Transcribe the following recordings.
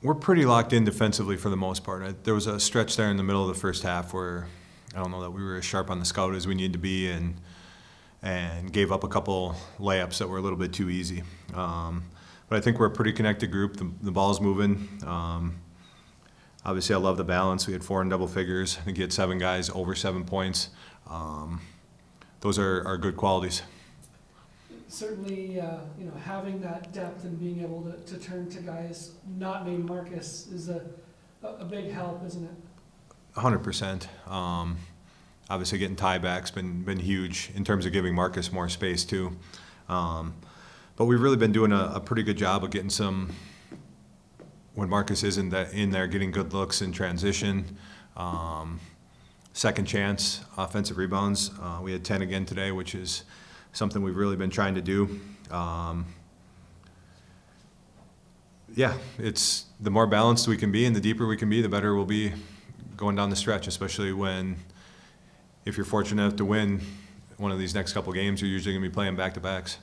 We're pretty locked in defensively for the most part. There was a stretch there in the middle of the first half where I don't know that we were as sharp on the scout as we need to be, and gave up a couple layups that were a little bit too easy. But I think we're a pretty connected group. The ball's moving. Obviously, I love the balance. We had 4 in double figures. I think you had 7 guys over 7 points. Those are good qualities. Certainly, having that depth and being able to turn to guys not named Marcus is a big help, isn't it? 100%. Obviously, getting tieback's been huge in terms of giving Marcus more space too. But we've really been doing a pretty good job of getting some, when Marcus isn't in there, getting good looks in transition. Second chance offensive rebounds. We had 10 again today, which is something we've really been trying to do. It's the more balanced we can be and the deeper we can be, the better we'll be going down the stretch, especially if you're fortunate enough to win one of these next couple games, you're usually going to be playing back-to-backs.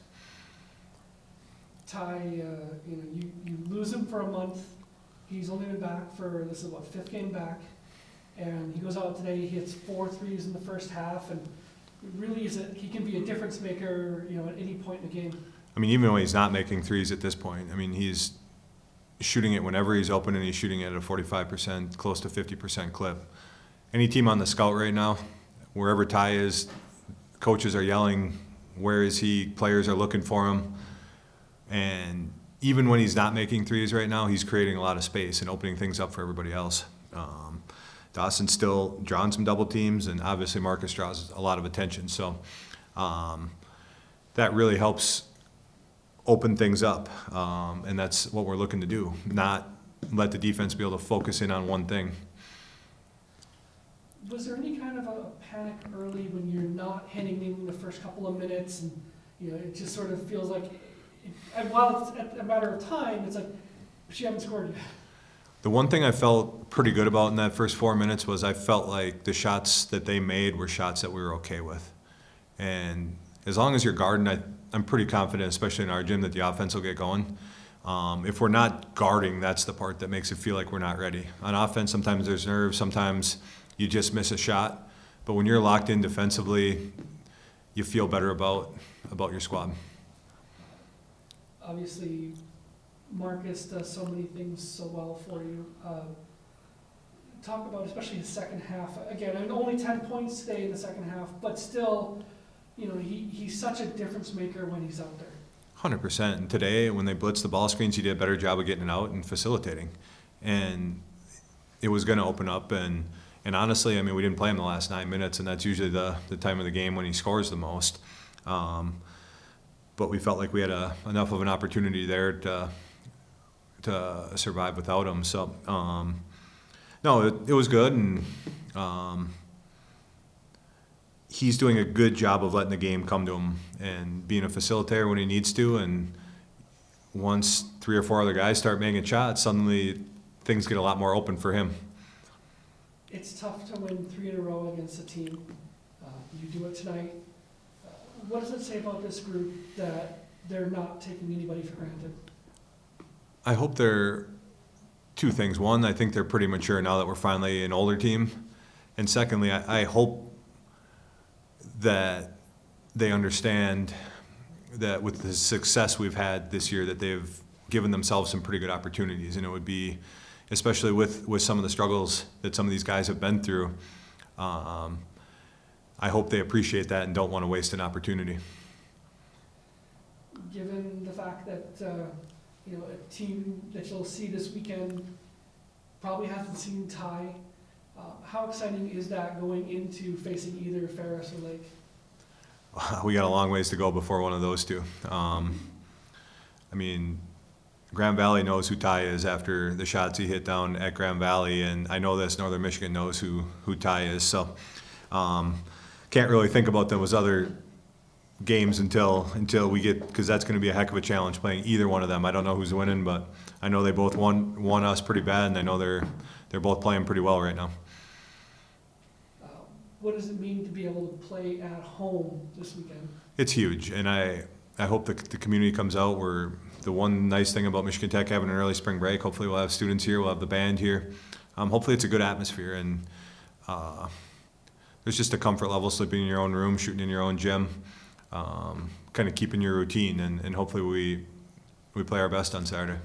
Ty, you lose him for a month. He's only been back for, this is what, 5th game back. And he goes out today, he hits 4 threes in the first half, and really he can be a difference maker, at any point in the game. I mean, even when he's not making threes at this point, I mean, he's shooting it whenever he's open, and he's shooting it at a 45%, close to 50% clip. Any team on the scout right now, wherever Ty is, coaches are yelling, where is he? Players are looking for him. And even when he's not making threes right now, he's creating a lot of space and opening things up for everybody else. Dawson's still drawing some double teams, and obviously Marcus draws a lot of attention. So that really helps open things up, and that's what we're looking to do, not let the defense be able to focus in on one thing. Was there any kind of a panic early when you're not hitting in the first couple of minutes, and it just sort of feels like, and while it's a matter of time, it's like, she haven't scored yet? The one thing I felt pretty good about in that first 4 minutes was I felt like the shots that they made were shots that we were okay with. And as long as you're guarding, I'm pretty confident, especially in our gym, that the offense will get going. If we're not guarding, that's the part that makes it feel like we're not ready. On offense, sometimes there's nerves, sometimes you just miss a shot. But when you're locked in defensively, you feel better about your squad. Obviously, Marcus does so many things so well for you. Talk about especially his second half. Again, only 10 points today in the second half, but still, he's such a difference maker when he's out there. 100%. And today, when they blitzed the ball screens, he did a better job of getting it out and facilitating. And it was going to open up. And honestly, I mean, we didn't play him the last 9 minutes, and that's usually the time of the game when he scores the most. But we felt like we had enough of an opportunity there to survive without him. So, no, it was good, and he's doing a good job of letting the game come to him and being a facilitator when he needs to. And once 3 or 4 other guys start making shots, suddenly things get a lot more open for him. It's tough to win 3 in a row against a team. You do it tonight. What does it say about this group that they're not taking anybody for granted? I hope they're 2 things. One, I think they're pretty mature now that we're finally an older team. And secondly, I hope that they understand that with the success we've had this year, that they've given themselves some pretty good opportunities. And it would be, especially with some of the struggles that some of these guys have been through, I hope they appreciate that and don't want to waste an opportunity. Given the fact that a team that you'll see this weekend probably hasn't seen Ty, how exciting is that going into facing either Ferris or Lake? We got a long ways to go before one of those two. I mean, Grand Valley knows who Ty is after the shots he hit down at Grand Valley, and I know this Northern Michigan knows who Ty is. So can't really think about those other games until we get, because that's going to be a heck of a challenge playing either one of them. I don't know who's winning, but I know they both won us pretty bad, and I know they're both playing pretty well right now. What does it mean to be able to play at home this weekend? It's huge, and I hope the community comes out. We're the one nice thing about Michigan Tech having an early spring break, hopefully we'll have students here, we'll have the band here. Hopefully it's a good atmosphere, and there's just a comfort level, sleeping in your own room, shooting in your own gym, kind of keeping your routine, and hopefully we play our best on Saturday.